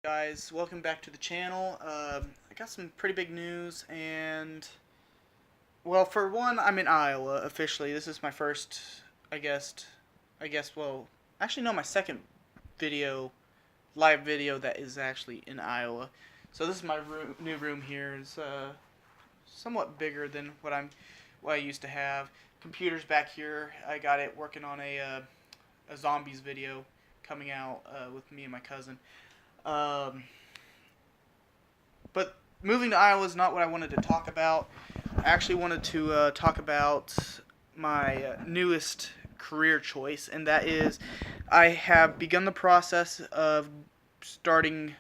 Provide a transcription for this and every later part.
Guys, welcome back to the channel. I got some pretty big news, and well, for one, I'm in Iowa officially. This is my first, I guess, well, actually no, my second video, live video that is actually in Iowa. So this is my new room here. It's somewhat bigger than what I used to have. Computer's back here. I got it working on a zombies video coming out with me and my cousin. Um, but moving to Iowa is not what I wanted to talk about. I actually wanted to talk about my newest career choice, and that is I have begun the process of starting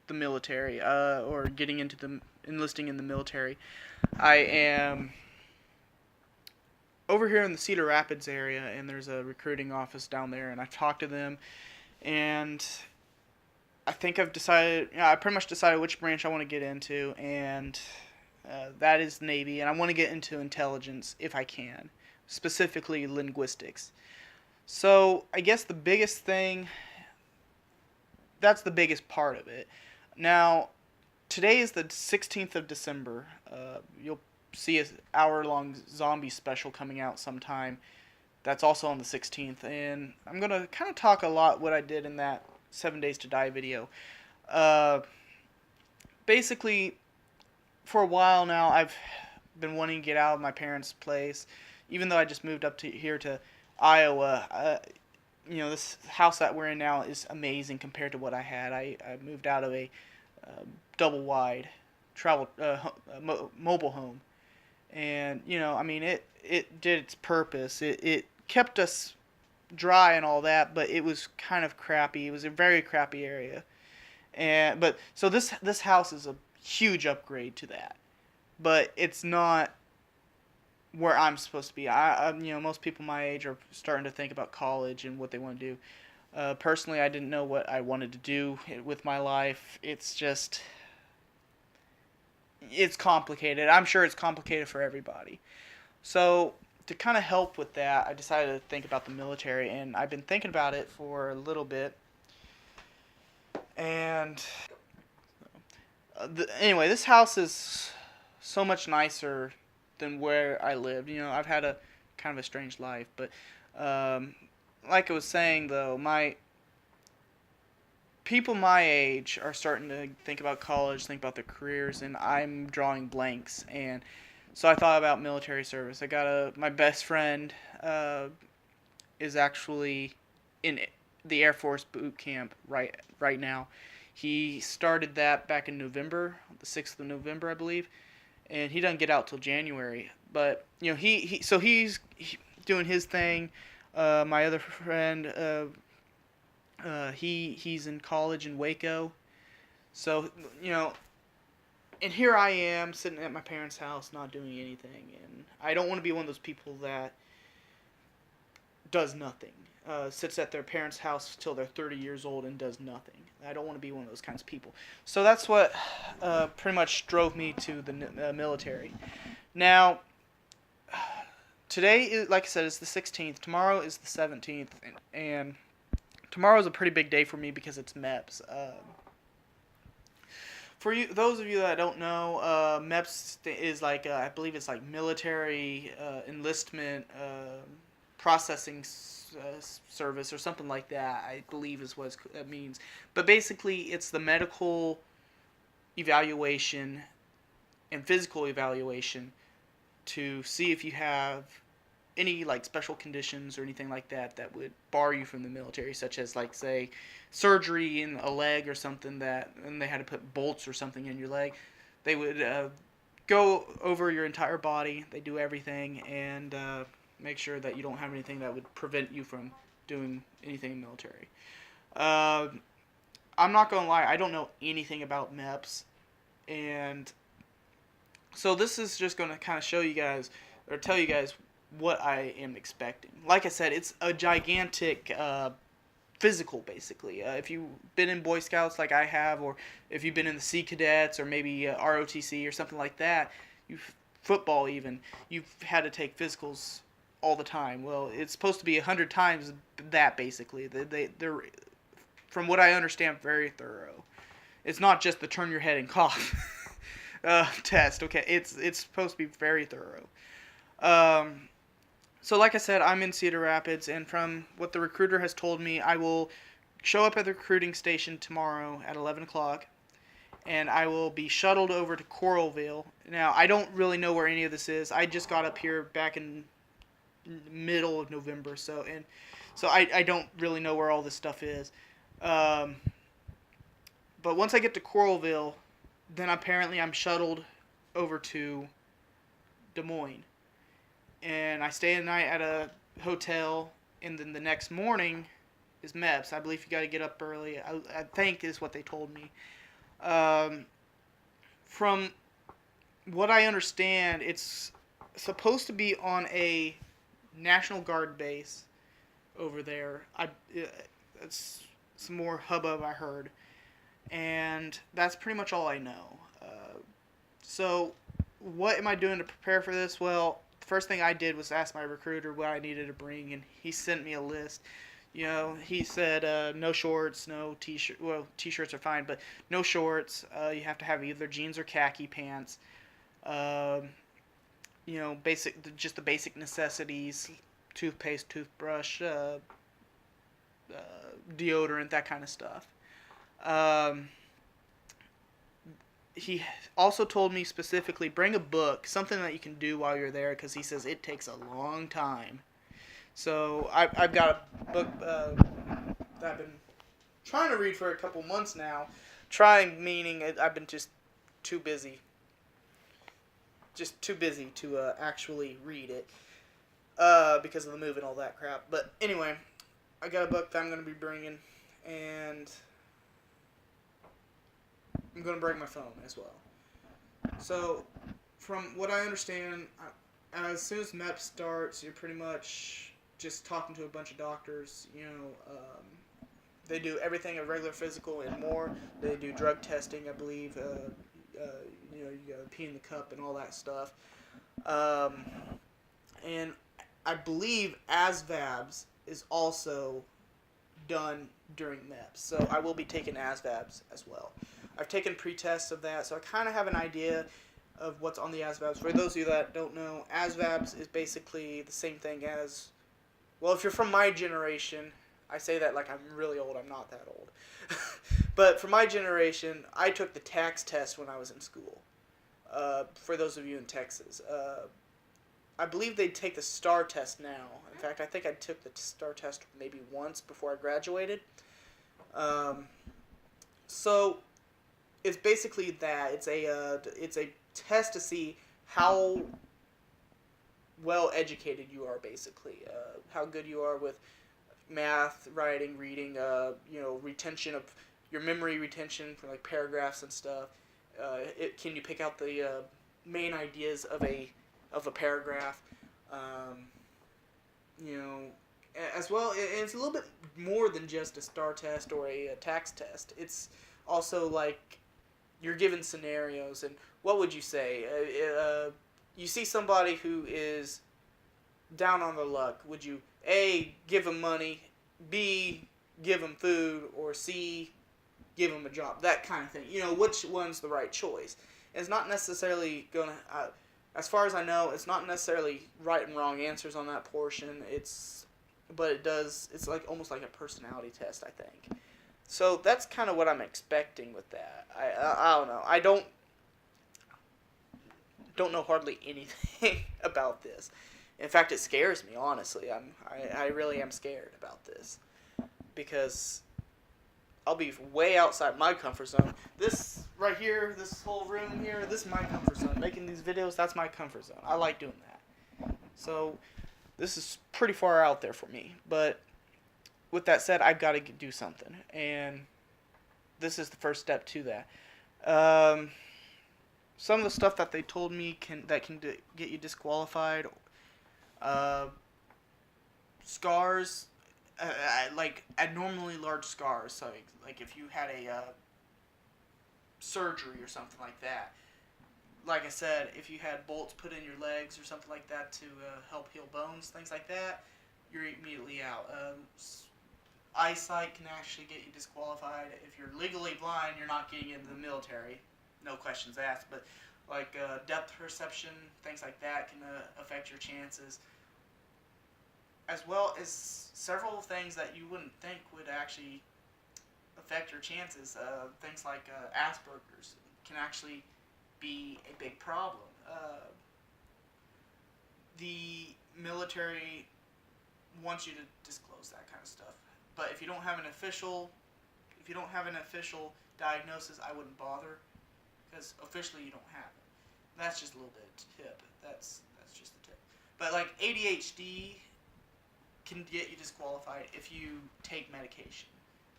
the military, or getting into the enlisting in the military. I am over here in the Cedar Rapids area, and there's a recruiting office down there, and I've talked to them, and I think I've decided, I pretty much decided which branch I want to get into, and that is Navy, and I want to get into intelligence if I can, specifically linguistics. So I guess the biggest thing, that's the biggest part of it. Now, today is the 16th of December. You'll see an hour-long zombie special coming out sometime. That's also on the 16th, and I'm going to kind of talk a lot what I did in that 7 Days to Die video. Basically, for a while now, I've been wanting to get out of my parents' place. Even though I just moved up to here to Iowa, this house that we're in now is amazing compared to what I had. I moved out of a double wide travel mobile home, and it did its purpose. It kept us dry and all that, but it was kind of crappy. It was a very crappy area, so this house is a huge upgrade to that, but it's not where I'm supposed to be. Most people my age are starting to think about college and what they want to do. Personally, I didn't know what I wanted to do with my life. It's complicated. I'm sure it's complicated for everybody. So to kind of help with that, I decided to think about the military, and I've been thinking about it for a little bit. And anyway, this house is so much nicer than where I lived. I've had a kind of a strange life, but like I was saying, though, my people my age are starting to think about college, think about their careers, and I'm drawing blanks. And so I thought about military service. My best friend is actually in the Air Force boot camp right now. He started that back in November, the 6th of November, I believe, and he doesn't get out till January. But he's doing his thing. My other friend, he's in college in Waco. So and here I am sitting at my parents' house not doing anything, and I don't want to be one of those people that does nothing. Sits at their parents' house till they're 30 years old and does nothing. I don't want to be one of those kinds of people. So that's what pretty much drove me to the military. Now, today, like I said, is the 16th. Tomorrow is the 17th, and tomorrow is a pretty big day for me because it's Meps. For those of you that don't know, Meps is like, I believe it's like military enlistment processing service or something like that, I believe is what it means. But basically, it's the medical evaluation and physical evaluation to see if you have any like special conditions or anything like that that would bar you from the military, such as like say surgery in a leg or something, and they had to put bolts or something in your leg. They would go over your entire body. They do everything and make sure that you don't have anything that would prevent you from doing anything in the military. I'm not gonna lie, I don't know anything about Meps, and so this is just gonna kind of show you guys or tell you guys what I am expecting. Like I said, it's a gigantic physical, basically. If you've been in Boy Scouts like I have, or if you've been in the Sea Cadets, or maybe ROTC or something like that, football even, you've had to take physicals all the time. Well, it's supposed to be 100 times that, basically. They're from what I understand, very thorough. It's not just the turn your head and cough test. Okay, it's supposed to be very thorough. Um, so like I said, I'm in Cedar Rapids, and from what the recruiter has told me, I will show up at the recruiting station tomorrow at 11 o'clock, and I will be shuttled over to Coralville. Now, I don't really know where any of this is. I just got up here back in middle of November, so I don't really know where all this stuff is. Um, but once I get to Coralville, then apparently I'm shuttled over to Des Moines. And I stay a night at a hotel, and then the next morning is Meps. I believe you got to get up early. I think is what they told me. From what I understand, it's supposed to be on a National Guard base over there. It's some more hubbub I heard, and that's pretty much all I know. So, what am I doing to prepare for this? Well, the first thing I did was ask my recruiter what I needed to bring, and he sent me a list. You know, he said no shorts, no t-shirt. Well, t-shirts are fine, but no shorts. You have to have either jeans or khaki pants. You know, just the basic necessities: toothpaste, toothbrush, deodorant, that kind of stuff. He also told me specifically, bring a book, something that you can do while you're there, because he says it takes a long time. So I've got a book that I've been trying to read for a couple months now. Trying meaning I've been just too busy. Just too busy to actually read it because of the move and all that crap. But anyway, I got a book that I'm going to be bringing, and I'm going to bring my phone as well. So, from what I understand, as soon as Meps starts, you're pretty much just talking to a bunch of doctors. You know, they do everything a regular physical and more. They do drug testing, I believe. You know, you gotta pee in the cup and all that stuff. And I believe ASVABs is also done during Meps. So I will be taking ASVABs as well. I've taken pre-tests of that, so I kind of have an idea of what's on the ASVABs. For those of you that don't know, ASVABs is basically the same thing as, well, if you're from my generation, I say that like I'm really old. I'm not that old. But for my generation, I took the tax test when I was in school. For those of you in Texas. I believe they take the STAR test now. In fact, I think I took the STAR test maybe once before I graduated. So it's basically that. It's a test to see how well educated you are, basically. How good you are with math, writing, reading, you know, retention of your memory retention for like paragraphs and stuff. Can you pick out the main ideas of a paragraph? You know, as well, it's a little bit more than just a STAR test or a tax test. It's also like you're given scenarios, and what would you say? You see somebody who is down on their luck. Would you A, give them money, B, give them food, or C, give them a job? That kind of thing. You know, which one's the right choice? It's not necessarily going to, as far as I know, it's not necessarily right and wrong answers on that portion. It's like almost like a personality test, I think. So that's kind of what I'm expecting with that. I don't know. I don't know hardly anything about this. In fact, it scares me, honestly. I really am scared about this, because I'll be way outside my comfort zone. This right here, this whole room here, this is my comfort zone. Making these videos, that's my comfort zone. I like doing that. So this is pretty far out there for me. But with that said, I've got to do something, and this is the first step to that. Some of the stuff that they told me can get you disqualified. Scars, like abnormally large scars. So like if you had a surgery or something like that. Like I said, if you had bolts put in your legs or something like that to help heal bones, things like that, you're immediately out. eyesight can actually get you disqualified. If you're legally blind, you're not getting into the military. No questions asked. But like depth perception, things like that can affect your chances, as well as several things that you wouldn't think would actually affect your chances. Things like Asperger's can actually be a big problem. The military wants you to disclose that kind of stuff, but if you don't have an official diagnosis, I wouldn't bother, because officially you don't have it. That's just a little bit of tip. That's just a tip. But like ADHD can get you disqualified if you take medication.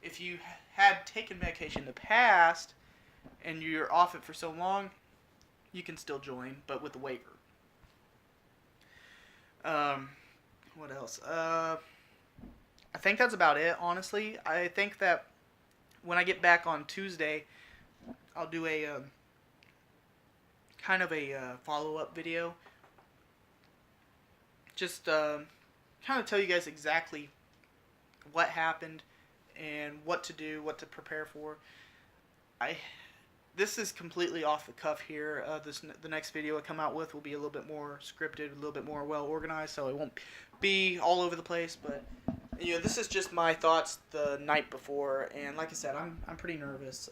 If you had taken medication in the past and you're off it for so long, you can still join, but with the waiver. What else? I think that's about it, honestly. I think that when I get back on Tuesday, I'll do a kind of a follow-up video. Just kind of tell you guys exactly what happened and what to do, what to prepare for. This is completely off the cuff here. The next video I come out with will be a little bit more scripted, a little bit more well organized, so it won't be all over the place. But this is just my thoughts the night before, and like I said, I'm pretty nervous.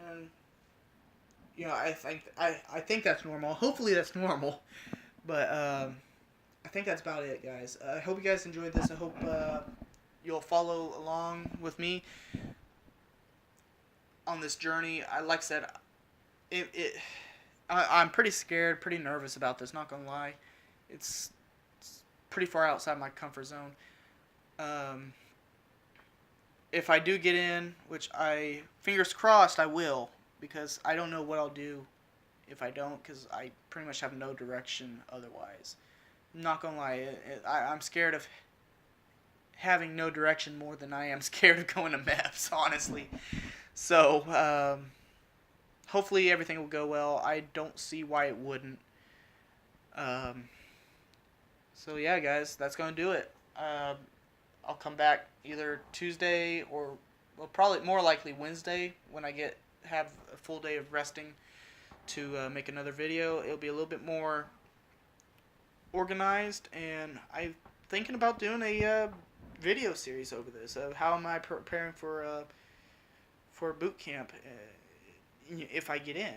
And I think that's normal. Hopefully that's normal. But I think that's about it, guys. I hope you guys enjoyed this. I hope you'll follow along with me on this journey. Like I said, I'm pretty scared, pretty nervous about this, not gonna lie. It's pretty far outside my comfort zone. If I do get in, which fingers crossed I will, because I don't know what I'll do if I don't, because I pretty much have no direction otherwise. I'm not gonna lie, I'm scared of having no direction more than I am scared of going to Meps, honestly. So, hopefully everything will go well. I don't see why it wouldn't. So yeah, guys, that's going to do it. I'll come back either Tuesday or, well, probably more likely Wednesday when I have a full day of resting to make another video. It'll be a little bit more organized, and I'm thinking about doing a video series over this of how am I preparing for boot camp if I get in,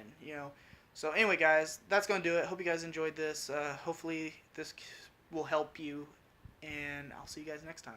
So anyway, guys, that's going to do it. Hope you guys enjoyed this. Hopefully this will help you, and I'll see you guys next time.